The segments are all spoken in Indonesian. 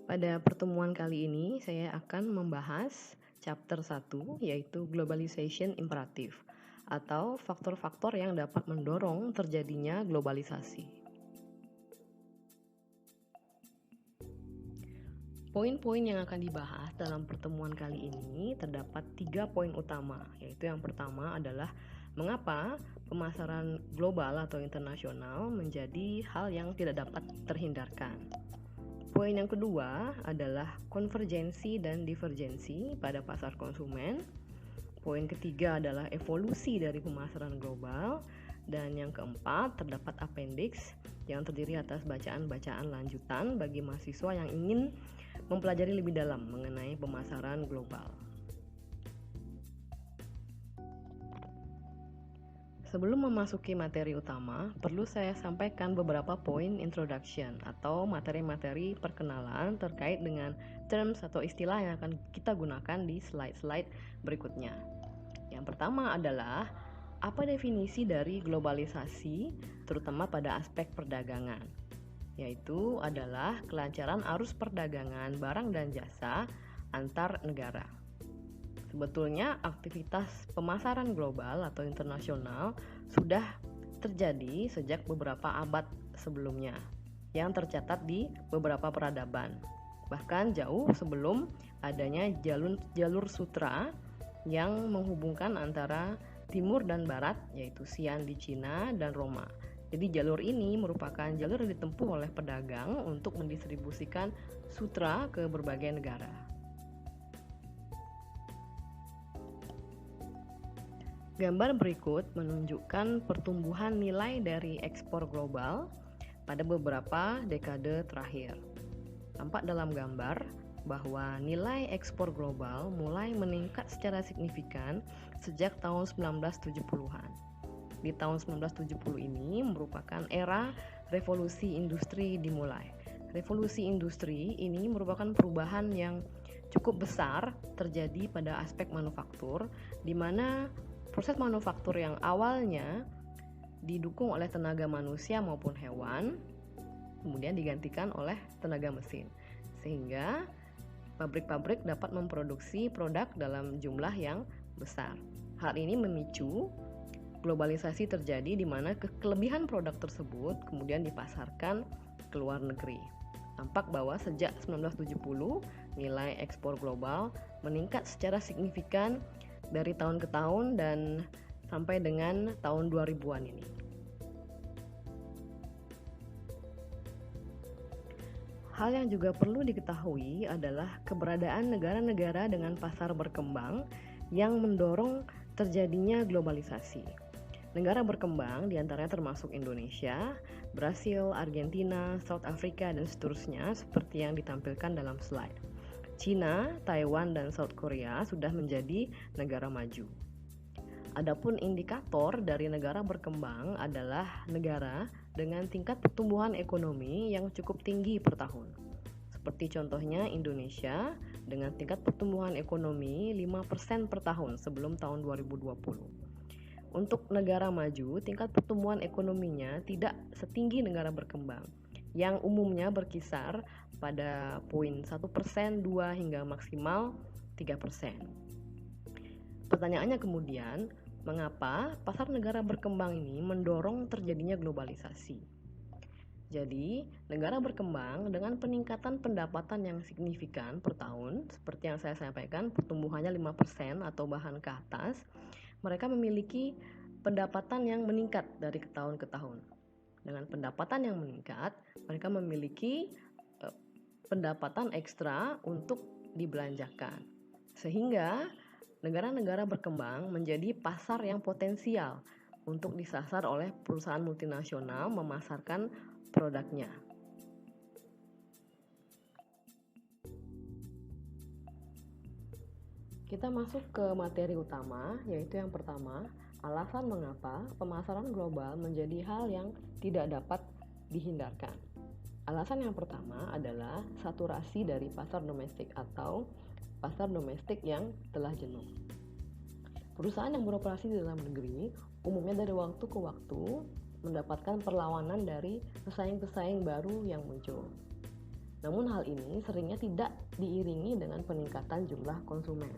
Pada pertemuan kali ini, saya akan membahas chapter 1, yaitu Globalization Imperative, atau faktor-faktor yang dapat mendorong terjadinya globalisasi. Poin-poin yang akan dibahas dalam pertemuan kali ini terdapat 3 poin utama, yaitu yang pertama adalah mengapa pemasaran global atau internasional menjadi hal yang tidak dapat terhindarkan. Poin yang kedua adalah konvergensi dan divergensi pada pasar konsumen. Poin ketiga adalah evolusi dari pemasaran global. Dan yang keempat, terdapat appendix yang terdiri atas bacaan-bacaan lanjutan bagi mahasiswa yang ingin mempelajari lebih dalam mengenai pemasaran global. Sebelum memasuki materi utama, perlu saya sampaikan beberapa poin introduction atau materi-materi perkenalan terkait dengan terms atau istilah yang akan kita gunakan di slide-slide berikutnya. Yang pertama adalah apa definisi dari globalisasi, terutama pada aspek perdagangan, yaitu adalah kelancaran arus perdagangan barang dan jasa antar negara. Sebetulnya aktivitas pemasaran global atau internasional sudah terjadi sejak beberapa abad sebelumnya yang tercatat di beberapa peradaban. Bahkan jauh sebelum adanya jalur sutra yang menghubungkan antara timur dan barat, yaitu Xi'an di Cina dan Roma. Jadi jalur ini merupakan jalur yang ditempuh oleh pedagang untuk mendistribusikan sutra ke berbagai negara. Gambar berikut menunjukkan pertumbuhan nilai dari ekspor global pada beberapa dekade terakhir. Tampak dalam gambar bahwa nilai ekspor global mulai meningkat secara signifikan sejak tahun 1970-an. Di tahun 1970 ini merupakan era revolusi industri dimulai. Revolusi industri ini merupakan perubahan yang cukup besar terjadi pada aspek manufaktur, di mana proses manufaktur yang awalnya didukung oleh tenaga manusia maupun hewan, kemudian digantikan oleh tenaga mesin, sehingga pabrik-pabrik dapat memproduksi produk dalam jumlah yang besar. Hal ini memicu globalisasi terjadi di mana kelebihan produk tersebut kemudian dipasarkan ke luar negeri. Tampak bahwa sejak 1970 nilai ekspor global meningkat secara signifikan dari tahun ke tahun dan sampai dengan tahun 2000-an ini. Hal yang juga perlu diketahui adalah keberadaan negara-negara dengan pasar berkembang yang mendorong terjadinya globalisasi. Negara berkembang diantaranya termasuk Indonesia, Brasil, Argentina, South Africa, dan seterusnya seperti yang ditampilkan dalam slide. China, Taiwan, dan South Korea sudah menjadi negara maju. Adapun indikator dari negara berkembang adalah negara dengan tingkat pertumbuhan ekonomi yang cukup tinggi per tahun. Seperti contohnya Indonesia dengan tingkat pertumbuhan ekonomi 5% per tahun sebelum tahun 2020. Untuk negara maju, tingkat pertumbuhan ekonominya tidak setinggi negara berkembang, yang umumnya berkisar pada poin 1%, 2 hingga maksimal 3%. Pertanyaannya kemudian, mengapa pasar negara berkembang ini mendorong terjadinya globalisasi? Jadi, negara berkembang dengan peningkatan pendapatan yang signifikan per tahun, seperti yang saya sampaikan, pertumbuhannya 5% atau bahkan ke atas, mereka memiliki pendapatan yang meningkat dari tahun ke tahun. Dengan pendapatan yang meningkat, mereka memiliki pendapatan ekstra untuk dibelanjakan. Sehingga negara-negara berkembang menjadi pasar yang potensial untuk disasar oleh perusahaan multinasional memasarkan produknya. Kita masuk ke materi utama, yaitu yang pertama, alasan mengapa pemasaran global menjadi hal yang tidak dapat dihindarkan. Alasan yang pertama adalah saturasi dari pasar domestik atau pasar domestik yang telah jenuh. Perusahaan yang beroperasi di dalam negeri umumnya dari waktu ke waktu mendapatkan perlawanan dari pesaing-pesaing baru yang muncul. Namun hal ini seringnya tidak diiringi dengan peningkatan jumlah konsumen,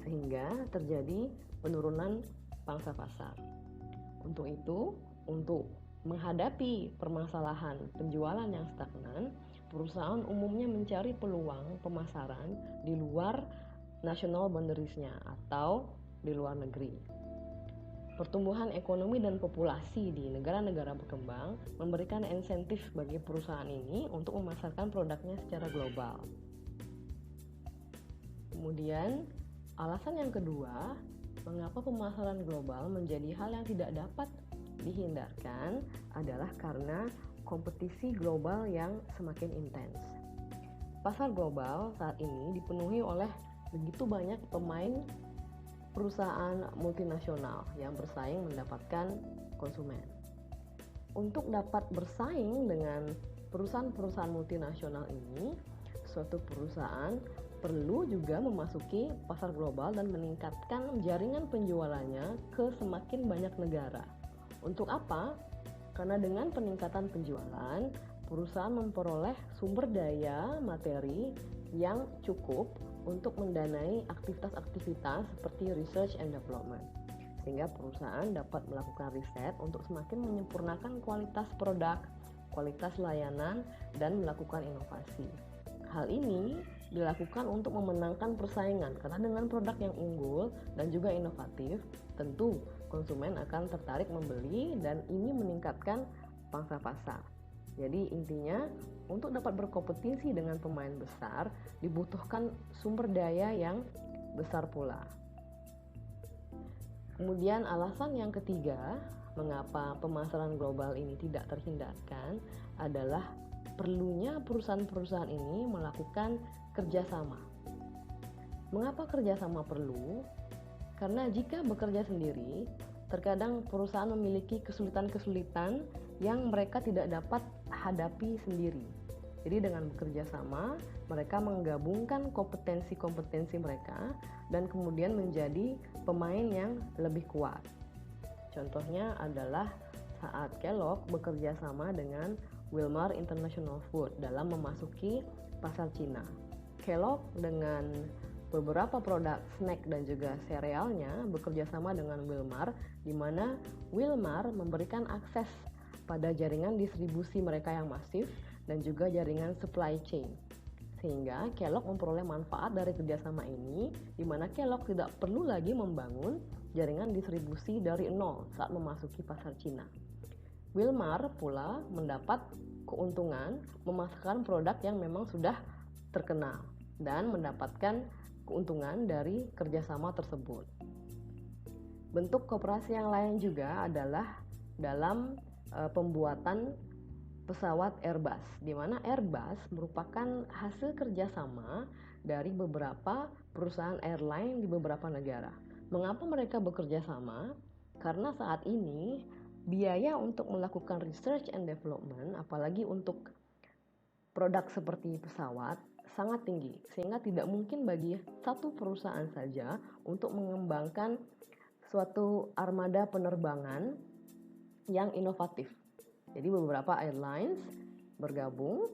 sehingga terjadi penurunan pangsa pasar. Untuk itu, untuk menghadapi permasalahan penjualan yang stagnan, perusahaan umumnya mencari peluang pemasaran di luar national boundariesnya atau di luar negeri. Pertumbuhan ekonomi dan populasi di negara-negara berkembang memberikan insentif bagi perusahaan ini untuk memasarkan produknya secara global. Kemudian, alasan yang kedua, mengapa pemasaran global menjadi hal yang tidak dapat dihindarkan adalah karena kompetisi global yang semakin intens. Pasar global saat ini dipenuhi oleh begitu banyak pemain perusahaan multinasional yang bersaing mendapatkan konsumen. Untuk dapat bersaing dengan perusahaan-perusahaan multinasional ini, suatu perusahaan perlu juga memasuki pasar global dan meningkatkan jaringan penjualannya ke semakin banyak negara. Untuk apa? Karena dengan peningkatan penjualan, perusahaan memperoleh sumber daya materi yang cukup untuk mendanai aktivitas-aktivitas seperti research and development, sehingga perusahaan dapat melakukan riset untuk semakin menyempurnakan kualitas produk, kualitas layanan, dan melakukan inovasi. Hal ini dilakukan untuk memenangkan persaingan, karena dengan produk yang unggul dan juga inovatif, tentu konsumen akan tertarik membeli dan ini meningkatkan pangsa pasar. Jadi intinya, untuk dapat berkompetisi dengan pemain besar, dibutuhkan sumber daya yang besar pula. Kemudian alasan yang ketiga, mengapa pemasaran global ini tidak terhindarkan adalah perlunya perusahaan-perusahaan ini melakukan kerjasama. Mengapa kerjasama perlu? Karena jika bekerja sendiri, terkadang perusahaan memiliki kesulitan-kesulitan yang mereka tidak dapat hadapi sendiri. Jadi dengan bekerja sama, mereka menggabungkan kompetensi-kompetensi mereka dan kemudian menjadi pemain yang lebih kuat. Contohnya adalah saat Kellogg bekerja sama dengan Wilmar International Food dalam memasuki pasar Cina. Kellogg dengan beberapa produk snack dan juga serealnya bekerja sama dengan Wilmar, di mana Wilmar memberikan akses pada jaringan distribusi mereka yang masif dan juga jaringan supply chain. Sehingga Kellogg memperoleh manfaat dari kerjasama ini, di mana Kellogg tidak perlu lagi membangun jaringan distribusi dari nol saat memasuki pasar Cina. Wilmar pula mendapat keuntungan memasarkan produk yang memang sudah terkenal dan mendapatkan keuntungan dari kerjasama tersebut. Bentuk koperasi yang lain juga adalah dalam pembuatan pesawat Airbus, di mana Airbus merupakan hasil kerjasama dari beberapa perusahaan airline di beberapa negara. Mengapa mereka bekerja sama? Karena saat ini biaya untuk melakukan research and development, apalagi untuk produk seperti pesawat, sangat tinggi, sehingga tidak mungkin bagi satu perusahaan saja untuk mengembangkan suatu armada penerbangan yang inovatif. Jadi beberapa airlines bergabung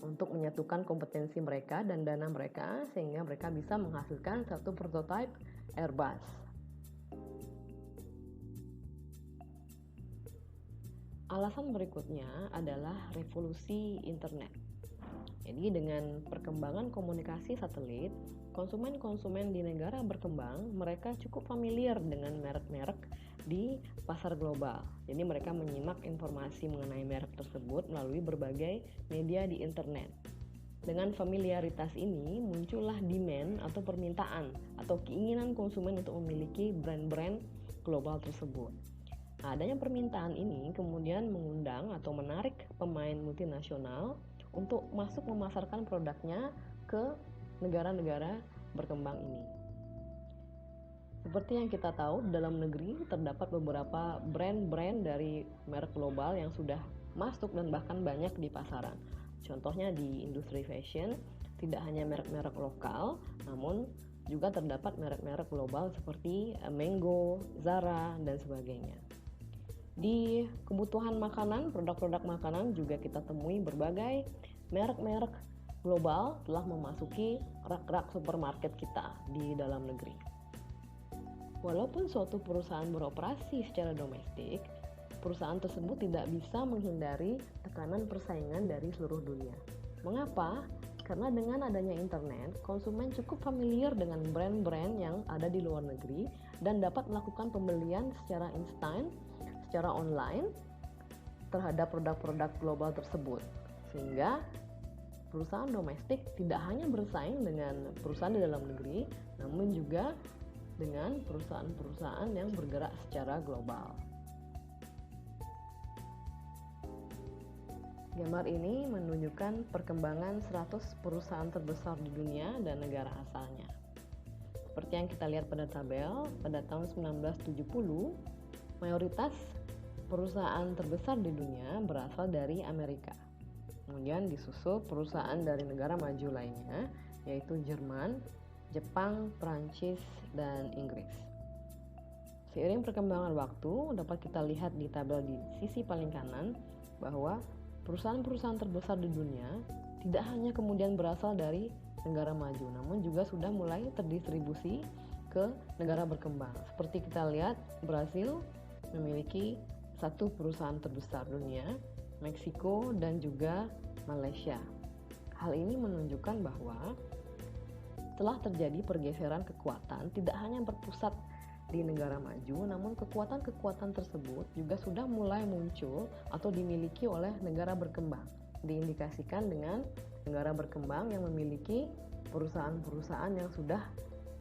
untuk menyatukan kompetensi mereka dan dana mereka sehingga mereka bisa menghasilkan satu prototipe Airbus. Alasan berikutnya adalah revolusi internet. Jadi dengan perkembangan komunikasi satelit, konsumen-konsumen di negara berkembang, mereka cukup familiar dengan merek-merek di pasar global. Jadi mereka menyimak informasi mengenai merek tersebut melalui berbagai media di internet. Dengan familiaritas ini, muncullah demand atau permintaan atau keinginan konsumen untuk memiliki brand-brand global tersebut. Adanya permintaan ini kemudian mengundang atau menarik pemain multinasional untuk masuk memasarkan produknya ke negara-negara berkembang ini. Seperti yang kita tahu, dalam negeri terdapat beberapa brand-brand dari merek global yang sudah masuk dan bahkan banyak di pasaran. Contohnya di industri fashion, tidak hanya merek-merek lokal, namun juga terdapat merek-merek global seperti Mango, Zara, dan sebagainya. Di kebutuhan makanan, produk-produk makanan juga kita temui berbagai merek-merek global telah memasuki rak-rak supermarket kita di dalam negeri. Walaupun suatu perusahaan beroperasi secara domestik, perusahaan tersebut tidak bisa menghindari tekanan persaingan dari seluruh dunia. Mengapa? Karena dengan adanya internet, konsumen cukup familiar dengan brand-brand yang ada di luar negeri dan dapat melakukan pembelian secara instan, secara online terhadap produk-produk global tersebut. Sehingga perusahaan domestik tidak hanya bersaing dengan perusahaan di dalam negeri, namun juga dengan perusahaan-perusahaan yang bergerak secara global. Gambar ini menunjukkan perkembangan 100 perusahaan terbesar di dunia dan negara asalnya. Seperti yang kita lihat pada tabel, pada tahun 1970, mayoritas perusahaan terbesar di dunia berasal dari Amerika. Kemudian disusul perusahaan dari negara maju lainnya, yaitu Jerman, Jepang, Prancis, dan Inggris. Seiring perkembangan waktu, dapat kita lihat di tabel di sisi paling kanan bahwa perusahaan-perusahaan terbesar di dunia tidak hanya kemudian berasal dari negara maju, namun juga sudah mulai terdistribusi ke negara berkembang. Seperti kita lihat, Brasil memiliki satu perusahaan terbesar dunia, Meksiko, dan juga Malaysia. Hal ini menunjukkan bahwa telah terjadi pergeseran kekuatan tidak hanya berpusat di negara maju, namun kekuatan-kekuatan tersebut juga sudah mulai muncul atau dimiliki oleh negara berkembang. Diindikasikan dengan negara berkembang yang memiliki perusahaan-perusahaan yang sudah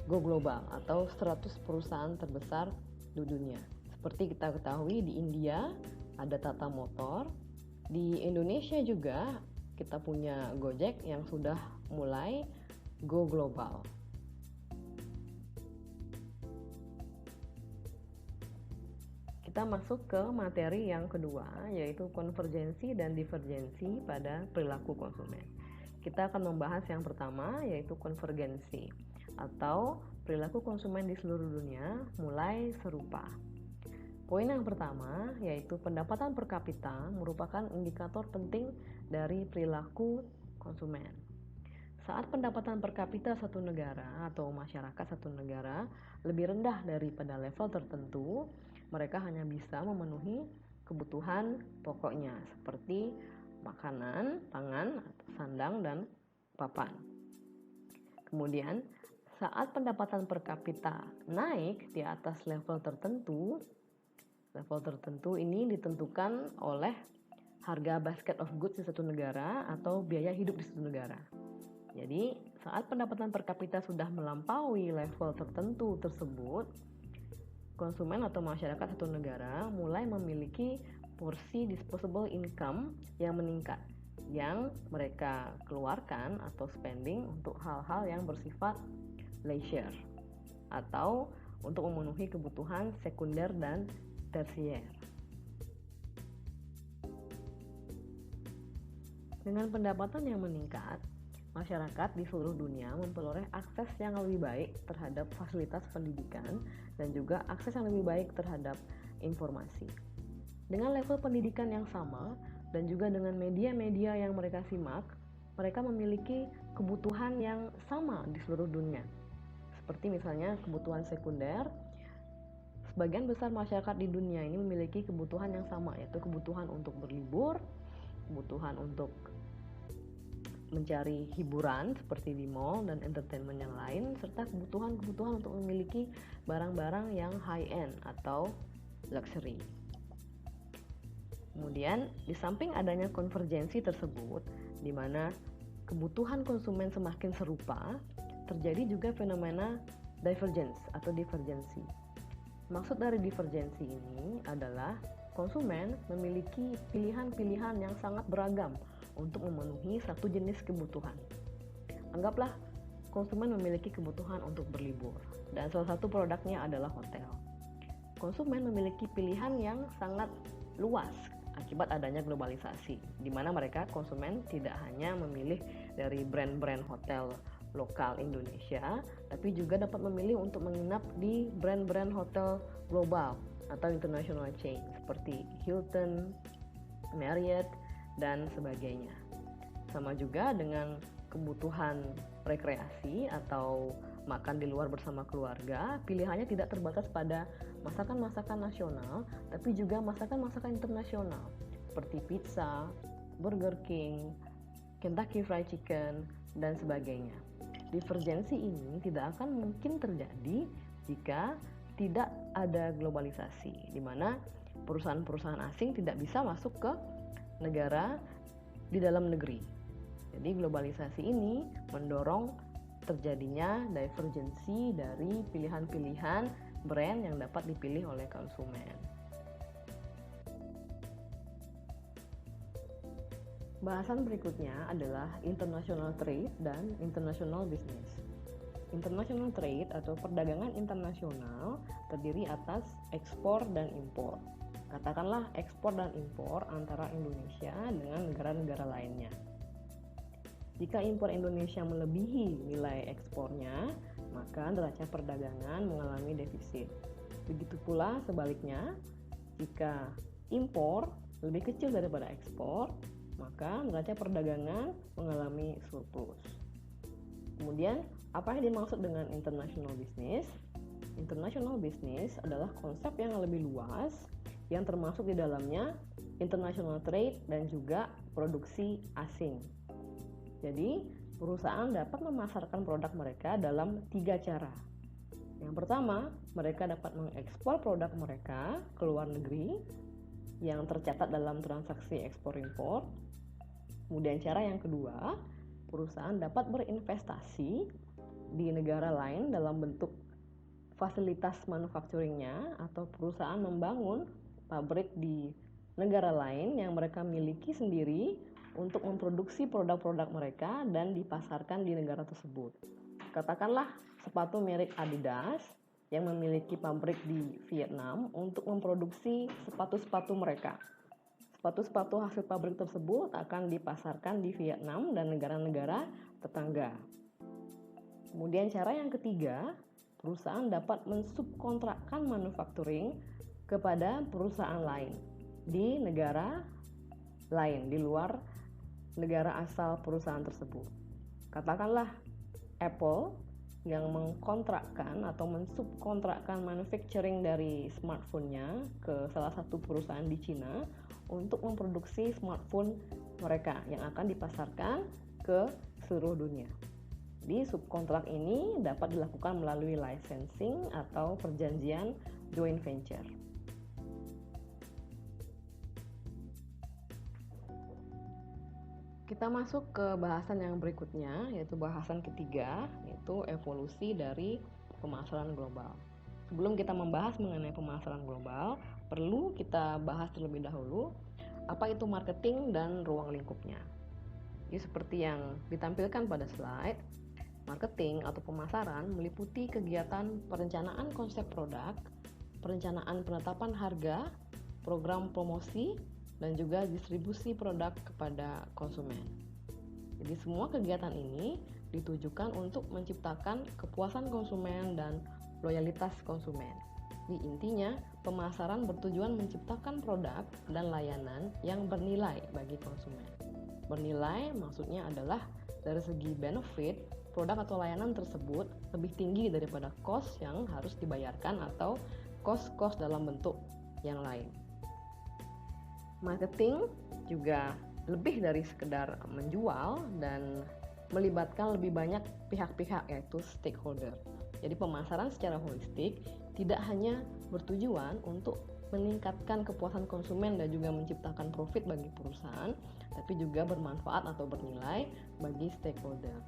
go global atau 100 perusahaan terbesar di dunia. Seperti kita ketahui, di India ada Tata Motor, di Indonesia juga kita punya Gojek yang sudah mulai go global. Kita masuk ke materi yang kedua, yaitu konvergensi dan divergensi pada perilaku konsumen. Kita akan membahas yang pertama, yaitu konvergensi atau perilaku konsumen di seluruh dunia mulai serupa. Poin yang pertama, yaitu pendapatan per kapita merupakan indikator penting dari perilaku konsumen. Saat pendapatan per kapita satu negara atau masyarakat satu negara lebih rendah daripada level tertentu, mereka hanya bisa memenuhi kebutuhan pokoknya seperti makanan, pangan, sandang, dan papan. Kemudian, saat pendapatan per kapita naik di atas level tertentu ini ditentukan oleh harga basket of goods di satu negara atau biaya hidup di satu negara. Jadi, saat pendapatan per kapita sudah melampaui level tertentu tersebut, konsumen atau masyarakat satu negara mulai memiliki porsi disposable income yang meningkat, yang mereka keluarkan atau spending untuk hal-hal yang bersifat leisure atau untuk memenuhi kebutuhan sekunder dan tersier. Dengan pendapatan yang meningkat, masyarakat di seluruh dunia memperoleh akses yang lebih baik terhadap fasilitas pendidikan dan juga akses yang lebih baik terhadap informasi. Dengan level pendidikan yang sama dan juga dengan media-media yang mereka simak, mereka memiliki kebutuhan yang sama di seluruh dunia. Seperti misalnya kebutuhan sekunder, sebagian besar masyarakat di dunia ini memiliki kebutuhan yang sama, yaitu kebutuhan untuk berlibur, kebutuhan untuk mencari hiburan seperti di mall dan entertainment yang lain, serta kebutuhan-kebutuhan untuk memiliki barang-barang yang high-end atau luxury. Kemudian, di samping adanya konvergensi tersebut, di mana kebutuhan konsumen semakin serupa, terjadi juga fenomena divergence atau divergensi. Maksud dari divergensi ini adalah konsumen memiliki pilihan-pilihan yang sangat beragam untuk memenuhi satu jenis kebutuhan. Anggaplah konsumen memiliki kebutuhan untuk berlibur dan salah satu produknya adalah hotel. Konsumen memiliki pilihan yang sangat luas akibat adanya globalisasi, di mana mereka konsumen tidak hanya memilih dari brand-brand hotel lokal Indonesia, tapi juga dapat memilih untuk menginap di brand-brand hotel global atau international chain seperti Hilton, Marriott, dan sebagainya. Sama juga dengan kebutuhan rekreasi atau makan di luar bersama keluarga, pilihannya tidak terbatas pada masakan-masakan nasional, tapi juga masakan-masakan internasional seperti pizza, Burger King, Kentucky Fried Chicken, dan sebagainya. Divergensi ini tidak akan mungkin terjadi jika tidak ada globalisasi, di mana perusahaan-perusahaan asing tidak bisa masuk ke negara di dalam negeri. Jadi globalisasi ini mendorong terjadinya divergensi dari pilihan-pilihan brand yang dapat dipilih oleh konsumen. Bahasan berikutnya adalah international trade dan international business. International trade atau perdagangan internasional terdiri atas ekspor dan impor. Katakanlah ekspor dan impor antara Indonesia dengan negara-negara lainnya. Jika impor Indonesia melebihi nilai ekspornya, maka neraca perdagangan mengalami defisit. Begitu pula sebaliknya, jika impor lebih kecil daripada ekspor, maka neraca perdagangan mengalami surplus. Kemudian, apa yang dimaksud dengan international business? International business adalah konsep yang lebih luas yang termasuk di dalamnya international trade dan juga produksi asing. Jadi, perusahaan dapat memasarkan produk mereka dalam 3 cara. Yang pertama, mereka dapat mengekspor produk mereka ke luar negeri yang tercatat dalam transaksi ekspor-impor. Kemudian cara yang kedua, perusahaan dapat berinvestasi di negara lain dalam bentuk fasilitas manufacturingnya, atau perusahaan membangun pabrik di negara lain yang mereka miliki sendiri untuk memproduksi produk-produk mereka dan dipasarkan di negara tersebut. Katakanlah sepatu merek Adidas yang memiliki pabrik di Vietnam untuk memproduksi sepatu-sepatu mereka. Sepatu-sepatu hasil pabrik tersebut akan dipasarkan di Vietnam dan negara-negara tetangga. Kemudian cara yang ketiga, perusahaan dapat mensubkontrakkan manufacturing kepada perusahaan lain di negara lain, di luar negara asal perusahaan tersebut. Katakanlah Apple yang mengkontrakkan atau mensubkontrakkan manufacturing dari smartphone-nya ke salah satu perusahaan di Cina untuk memproduksi smartphone mereka yang akan dipasarkan ke seluruh dunia. Di subkontrak ini dapat dilakukan melalui licensing atau perjanjian joint venture. Kita masuk ke bahasan yang berikutnya, yaitu bahasan ketiga, yaitu evolusi dari pemasaran global. Sebelum kita membahas mengenai pemasaran global, perlu kita bahas terlebih dahulu apa itu marketing dan ruang lingkupnya. Jadi seperti yang ditampilkan pada slide, marketing atau pemasaran meliputi kegiatan perencanaan konsep produk, perencanaan penetapan harga, program promosi, dan juga distribusi produk kepada konsumen. Jadi semua kegiatan ini ditujukan untuk menciptakan kepuasan konsumen dan loyalitas konsumen. Di intinya, pemasaran bertujuan menciptakan produk dan layanan yang bernilai bagi konsumen. Bernilai maksudnya adalah dari segi benefit, produk atau layanan tersebut lebih tinggi daripada cost yang harus dibayarkan atau cost dalam bentuk yang lain. Marketing juga lebih dari sekedar menjual dan melibatkan lebih banyak pihak-pihak, yaitu stakeholder. Jadi pemasaran secara holistik tidak hanya bertujuan untuk meningkatkan kepuasan konsumen dan juga menciptakan profit bagi perusahaan, tapi juga bermanfaat atau bernilai bagi stakeholder.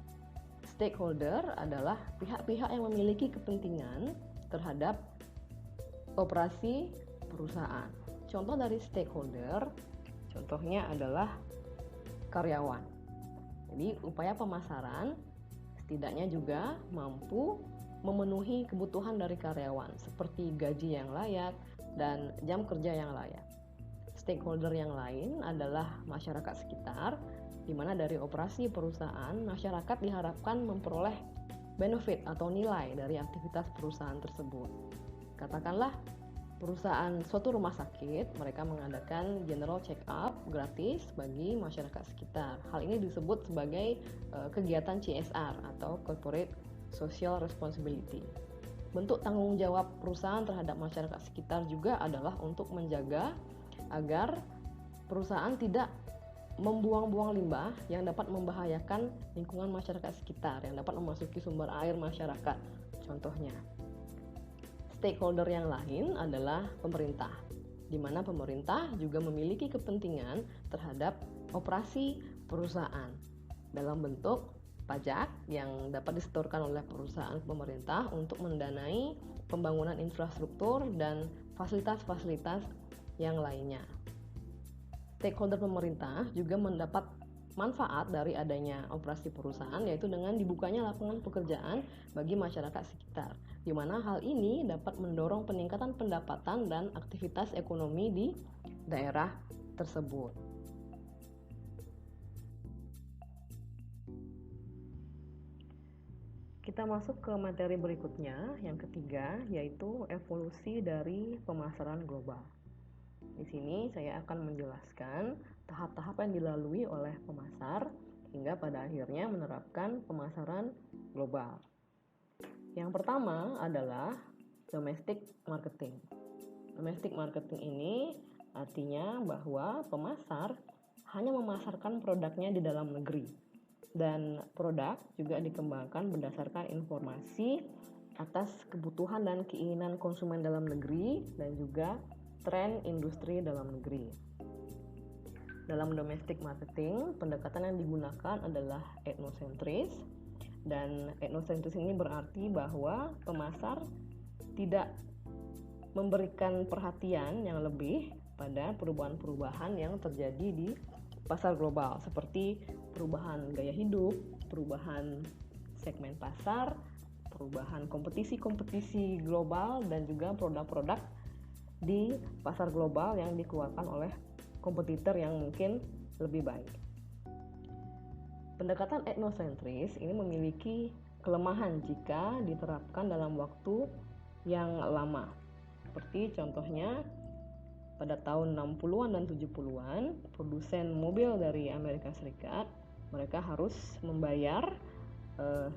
Stakeholder adalah pihak-pihak yang memiliki kepentingan terhadap operasi perusahaan. Contoh dari stakeholder, contohnya adalah karyawan. Jadi upaya pemasaran setidaknya juga mampu memenuhi kebutuhan dari karyawan seperti gaji yang layak dan jam kerja yang layak. Stakeholder yang lain adalah masyarakat sekitar, di mana dari operasi perusahaan, masyarakat diharapkan memperoleh benefit atau nilai dari aktivitas perusahaan tersebut. Katakanlah suatu rumah sakit, mereka mengadakan general check up gratis bagi masyarakat sekitar. Hal ini disebut sebagai kegiatan CSR atau Corporate Social Responsibility. Bentuk tanggung jawab perusahaan terhadap masyarakat sekitar juga adalah untuk menjaga agar perusahaan tidak membuang-buang limbah yang dapat membahayakan lingkungan masyarakat sekitar, yang dapat memasuki sumber air masyarakat. Contohnya, stakeholder yang lain adalah pemerintah, di mana pemerintah juga memiliki kepentingan terhadap operasi perusahaan dalam bentuk pajak yang dapat disetorkan oleh perusahaan pemerintah untuk mendanai pembangunan infrastruktur dan fasilitas-fasilitas yang lainnya. Stakeholder pemerintah juga mendapat manfaat dari adanya operasi perusahaan, yaitu dengan dibukanya lapangan pekerjaan bagi masyarakat sekitar, di mana hal ini dapat mendorong peningkatan pendapatan dan aktivitas ekonomi di daerah tersebut. Kita masuk ke materi berikutnya, yang ketiga, yaitu evolusi dari pemasaran global. Di sini saya akan menjelaskan tahap-tahap yang dilalui oleh pemasar hingga pada akhirnya menerapkan pemasaran global. Yang pertama adalah domestic marketing. Domestic marketing ini artinya bahwa pemasar hanya memasarkan produknya di dalam negeri, dan produk juga dikembangkan berdasarkan informasi atas kebutuhan dan keinginan konsumen dalam negeri dan juga tren industri dalam negeri. Dalam domestic marketing, pendekatan yang digunakan adalah etnosentris, dan etnosentris ini berarti bahwa pemasar tidak memberikan perhatian yang lebih pada perubahan-perubahan yang terjadi di pasar global, seperti perubahan gaya hidup, perubahan segmen pasar, perubahan kompetisi-kompetisi global, dan juga produk-produk di pasar global yang dikeluarkan oleh kompetitor yang mungkin lebih baik. Pendekatan etnosentris ini memiliki kelemahan jika diterapkan dalam waktu yang lama. Seperti contohnya pada tahun 60-an dan 70-an, produsen mobil dari Amerika Serikat, mereka harus membayar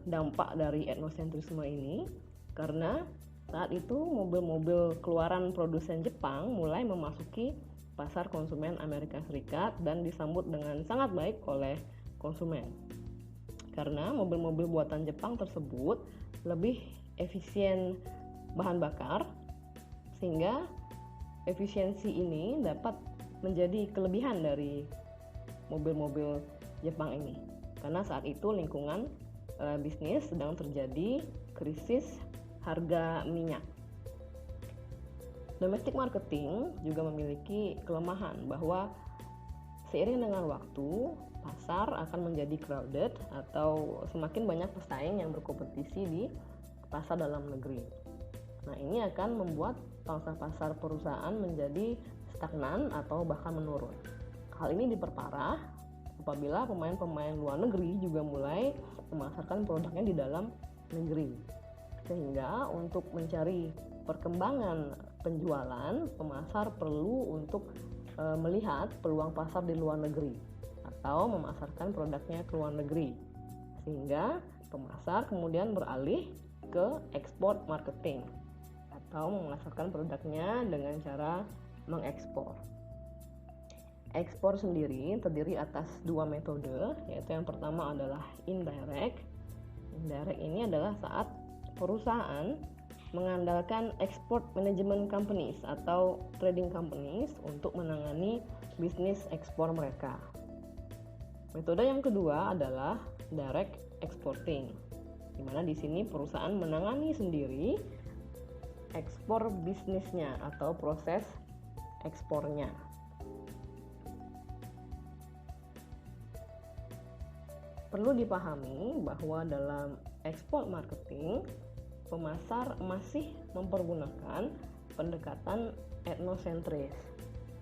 dampak dari etnosentrisme ini karena saat itu mobil-mobil keluaran produsen Jepang mulai memasuki pasar konsumen Amerika Serikat dan disambut dengan sangat baik oleh konsumen. Karena mobil-mobil buatan Jepang tersebut lebih efisien bahan bakar, sehingga efisiensi ini dapat menjadi kelebihan dari mobil-mobil Jepang ini. Karena saat itu lingkungan bisnis sedang terjadi krisis harga minyak. Domestic marketing juga memiliki kelemahan bahwa seiring dengan waktu, pasar akan menjadi crowded atau semakin banyak pesaing yang berkompetisi di pasar dalam negeri. Nah, ini akan membuat pangsa pasar perusahaan menjadi stagnan atau bahkan menurun. Hal ini diperparah apabila pemain-pemain luar negeri juga mulai memasarkan produknya di dalam negeri. Sehingga untuk mencari perkembangan penjualan, pemasar perlu untuk melihat peluang pasar di luar negeri atau memasarkan produknya ke luar negeri. Sehingga pemasar kemudian beralih ke export marketing atau memasarkan produknya dengan cara mengekspor. Ekspor sendiri terdiri atas dua metode, yaitu yang pertama adalah indirect. Indirect ini adalah saat perusahaan mengandalkan export management companies atau trading companies untuk menangani bisnis ekspor mereka. Metode yang kedua adalah direct exporting, di mana di sini perusahaan menangani sendiri ekspor bisnisnya atau proses ekspornya. Perlu dipahami bahwa dalam export marketing, pemasar masih mempergunakan pendekatan etnosentris,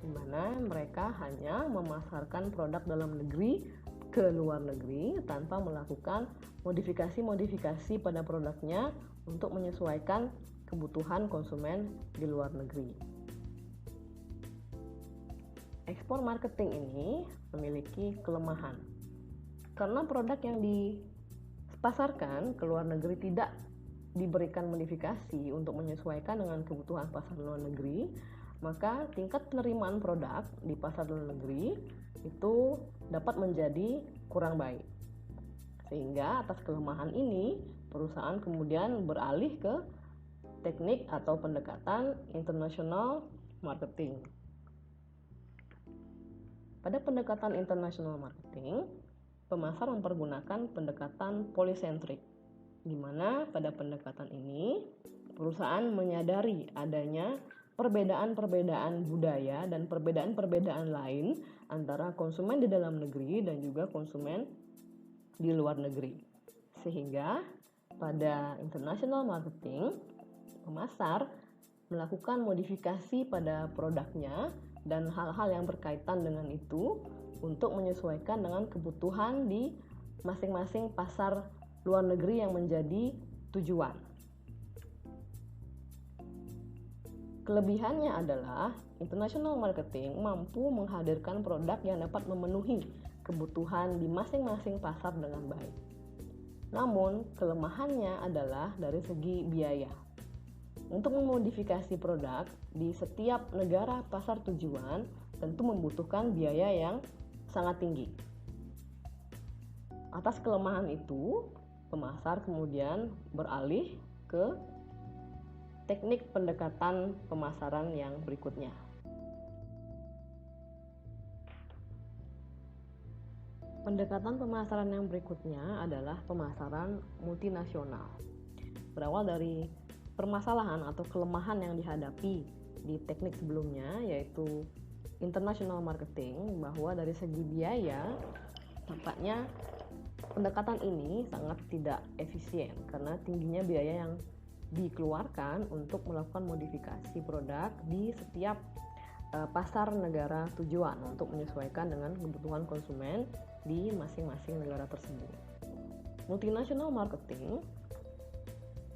di mana mereka hanya memasarkan produk dalam negeri ke luar negeri tanpa melakukan modifikasi-modifikasi pada produknya untuk menyesuaikan kebutuhan konsumen di luar negeri. Ekspor marketing ini memiliki kelemahan karena produk yang dipasarkan ke luar negeri tidak diberikan modifikasi untuk menyesuaikan dengan kebutuhan pasar luar negeri, maka tingkat penerimaan produk di pasar luar negeri itu dapat menjadi kurang baik. Sehingga atas kelemahan ini, perusahaan kemudian beralih ke teknik atau pendekatan international marketing. Pada pendekatan international marketing, pemasar mempergunakan pendekatan polycentric, di mana pada pendekatan ini perusahaan menyadari adanya perbedaan-perbedaan budaya dan perbedaan-perbedaan lain antara konsumen di dalam negeri dan juga konsumen di luar negeri. Sehingga pada international marketing, pemasar melakukan modifikasi pada produknya dan hal-hal yang berkaitan dengan itu untuk menyesuaikan dengan kebutuhan di masing-masing pasar luar negeri yang menjadi tujuan. Kelebihannya adalah international marketing mampu menghadirkan produk yang dapat memenuhi kebutuhan di masing-masing pasar dengan baik. Namun, kelemahannya adalah dari segi biaya. Untuk memodifikasi produk di setiap negara pasar tujuan tentu membutuhkan biaya yang sangat tinggi. Atas kelemahan itu, pemasar kemudian beralih ke teknik pendekatan pemasaran yang berikutnya. Pendekatan pemasaran yang berikutnya adalah pemasaran multinasional. Berawal dari permasalahan atau kelemahan yang dihadapi di teknik sebelumnya, yaitu international marketing, bahwa dari segi biaya tampaknya pendekatan ini sangat tidak efisien karena tingginya biaya yang dikeluarkan untuk melakukan modifikasi produk di setiap pasar negara tujuan untuk menyesuaikan dengan kebutuhan konsumen di masing-masing negara tersebut. Multinational marketing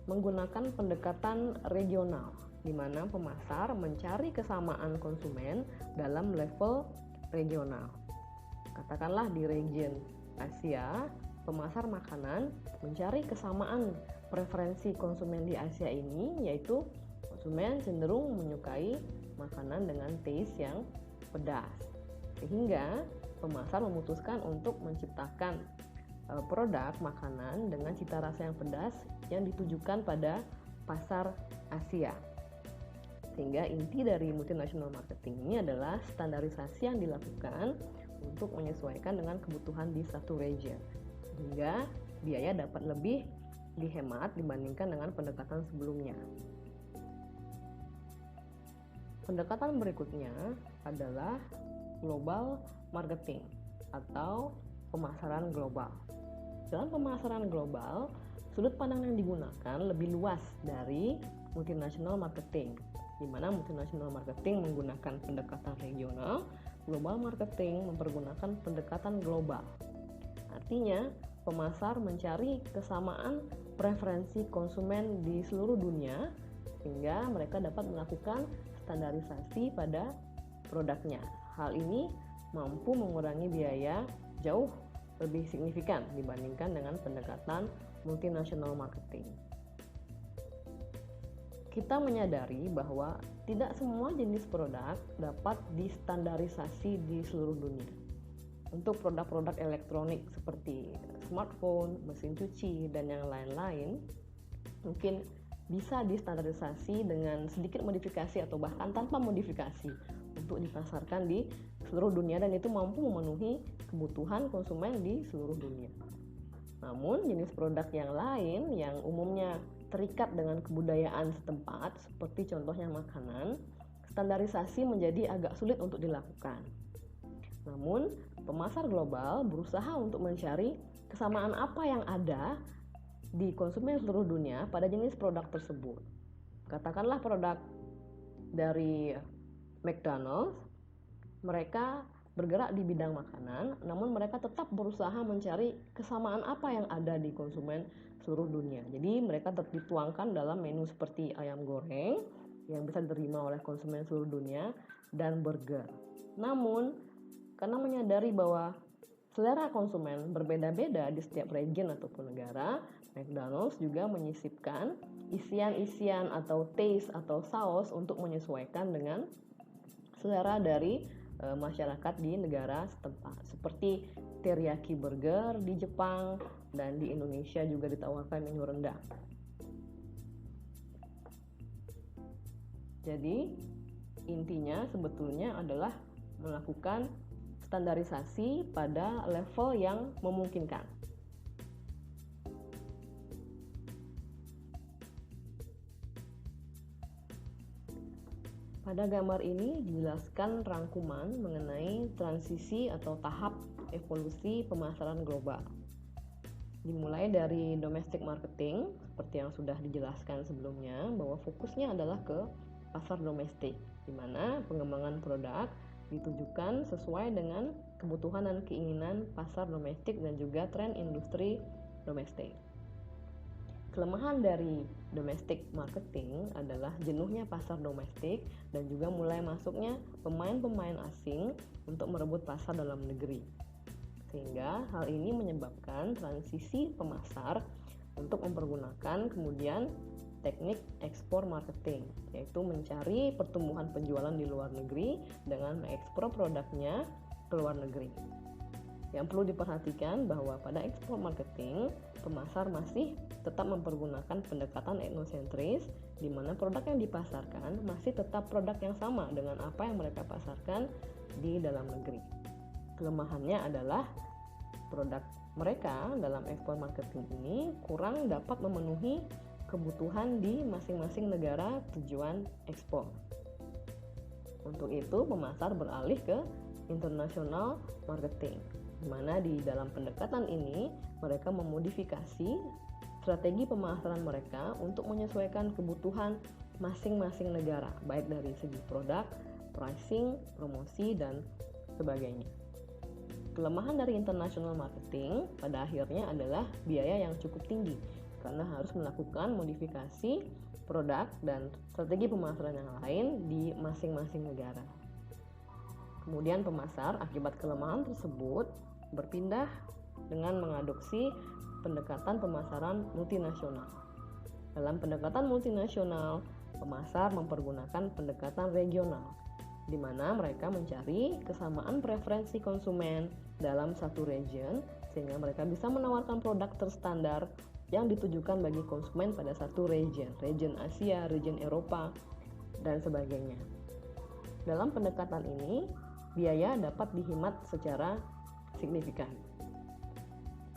menggunakan pendekatan regional, di mana pemasar mencari kesamaan konsumen dalam level regional. Katakanlah di region Asia, pemasar makanan mencari kesamaan preferensi konsumen di Asia ini, yaitu konsumen cenderung menyukai makanan dengan taste yang pedas. Sehingga pemasar memutuskan untuk menciptakan produk makanan dengan cita rasa yang pedas yang ditujukan pada pasar Asia. Sehingga inti dari multinational marketing ini adalah standarisasi yang dilakukan untuk menyesuaikan dengan kebutuhan di satu region, sehingga biaya dapat lebih dihemat dibandingkan dengan pendekatan sebelumnya. Pendekatan berikutnya adalah global marketing atau pemasaran global. Dalam pemasaran global, sudut pandang yang digunakan lebih luas dari multinational marketing, di mana multinational marketing menggunakan pendekatan regional, global marketing mempergunakan pendekatan global. Artinya, pemasar mencari kesamaan preferensi konsumen di seluruh dunia sehingga mereka dapat melakukan standarisasi pada produknya. Hal ini mampu mengurangi biaya jauh lebih signifikan dibandingkan dengan pendekatan multinational marketing. Kita menyadari bahwa tidak semua jenis produk dapat distandarisasi di seluruh dunia. Untuk produk-produk elektronik seperti smartphone, mesin cuci, dan yang lain-lain, mungkin bisa distandarisasi dengan sedikit modifikasi atau bahkan tanpa modifikasi untuk dipasarkan di seluruh dunia, dan itu mampu memenuhi kebutuhan konsumen di seluruh dunia. Namun jenis produk yang lain yang umumnya terikat dengan kebudayaan setempat, seperti contohnya makanan, standarisasi menjadi agak sulit untuk dilakukan. Namun, pemasar global berusaha untuk mencari kesamaan apa yang ada di konsumen seluruh dunia pada jenis produk tersebut. Katakanlah produk dari McDonald's, mereka bergerak di bidang makanan, namun mereka tetap berusaha mencari kesamaan apa yang ada di konsumen seluruh dunia. Jadi mereka tetap dituangkan dalam menu seperti ayam goreng yang bisa diterima oleh konsumen seluruh dunia dan burger. Namun, karena menyadari bahwa selera konsumen berbeda-beda di setiap region ataupun negara, McDonald's juga menyisipkan isian-isian atau taste atau saus untuk menyesuaikan dengan selera dari masyarakat di negara setempat. Seperti teriyaki burger di Jepang dan di Indonesia juga ditawarkan menu rendang. Jadi intinya sebetulnya adalah melakukan standarisasi pada level yang memungkinkan. Pada gambar ini dijelaskan rangkuman mengenai transisi atau tahap evolusi pemasaran global. Dimulai dari domestic marketing, seperti yang sudah dijelaskan sebelumnya, bahwa fokusnya adalah ke pasar domestik, di mana pengembangan produk ditujukan sesuai dengan kebutuhan dan keinginan pasar domestik dan juga tren industri domestik. Kelemahan dari domestic marketing adalah jenuhnya pasar domestik dan juga mulai masuknya pemain-pemain asing untuk merebut pasar dalam negeri. Sehingga hal ini menyebabkan transisi pemasar untuk mempergunakan kemudian teknik ekspor marketing, yaitu mencari pertumbuhan penjualan di luar negeri dengan mengekspor produknya ke luar negeri. Yang perlu diperhatikan bahwa pada ekspor marketing, pemasar masih tetap mempergunakan pendekatan etnosentris, di mana produk yang dipasarkan masih tetap produk yang sama dengan apa yang mereka pasarkan di dalam negeri. Kelemahannya adalah produk mereka dalam ekspor marketing ini kurang dapat memenuhi kebutuhan di masing-masing negara tujuan ekspor. Untuk itu, pemasar beralih ke international marketing, di mana di dalam pendekatan ini mereka memodifikasi strategi pemasaran mereka untuk menyesuaikan kebutuhan masing-masing negara, baik dari segi produk, pricing, promosi, dan sebagainya. Kelemahan dari international marketing pada akhirnya adalah biaya yang cukup tinggi karena harus melakukan modifikasi produk dan strategi pemasaran yang lain di masing-masing negara. Kemudian pemasar akibat kelemahan tersebut berpindah dengan mengadopsi pendekatan pemasaran multinasional. Dalam pendekatan multinasional, pemasar mempergunakan pendekatan regional, di mana mereka mencari kesamaan preferensi konsumen dalam satu region sehingga mereka bisa menawarkan produk terstandar yang ditujukan bagi konsumen pada satu region Asia, region Eropa, dan sebagainya. Dalam pendekatan ini, biaya dapat dihemat secara signifikan.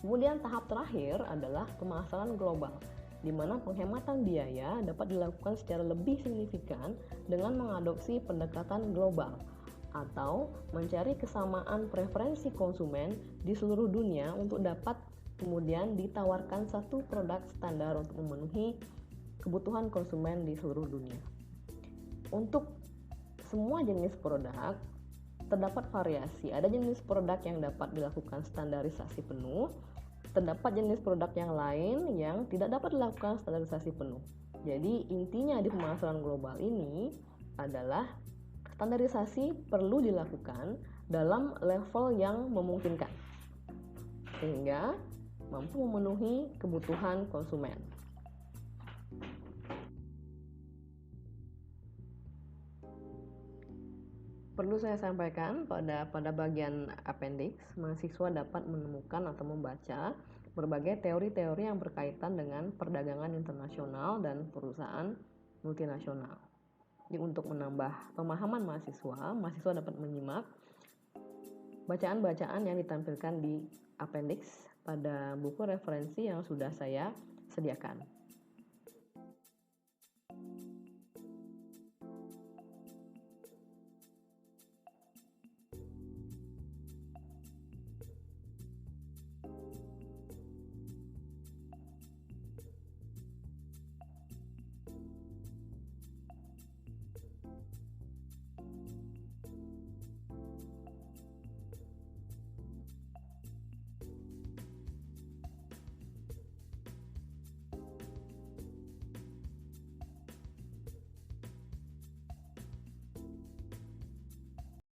Kemudian tahap terakhir adalah pemasaran global, di mana penghematan biaya dapat dilakukan secara lebih signifikan dengan mengadopsi pendekatan global atau mencari kesamaan preferensi konsumen di seluruh dunia untuk dapat kemudian ditawarkan satu produk standar untuk memenuhi kebutuhan konsumen di seluruh dunia. Untuk semua jenis produk terdapat variasi. Ada jenis produk yang dapat dilakukan standarisasi penuh, terdapat jenis produk yang lain yang tidak dapat dilakukan standarisasi penuh. Jadi intinya di pemasaran global ini adalah standarisasi perlu dilakukan dalam level yang memungkinkan sehingga mampu memenuhi kebutuhan konsumen. Perlu saya sampaikan pada bagian appendix, mahasiswa dapat menemukan atau membaca berbagai teori-teori yang berkaitan dengan perdagangan internasional dan perusahaan multinasional. Jadi untuk menambah pemahaman mahasiswa dapat menyimak bacaan-bacaan yang ditampilkan di appendix pada buku referensi yang sudah saya sediakan.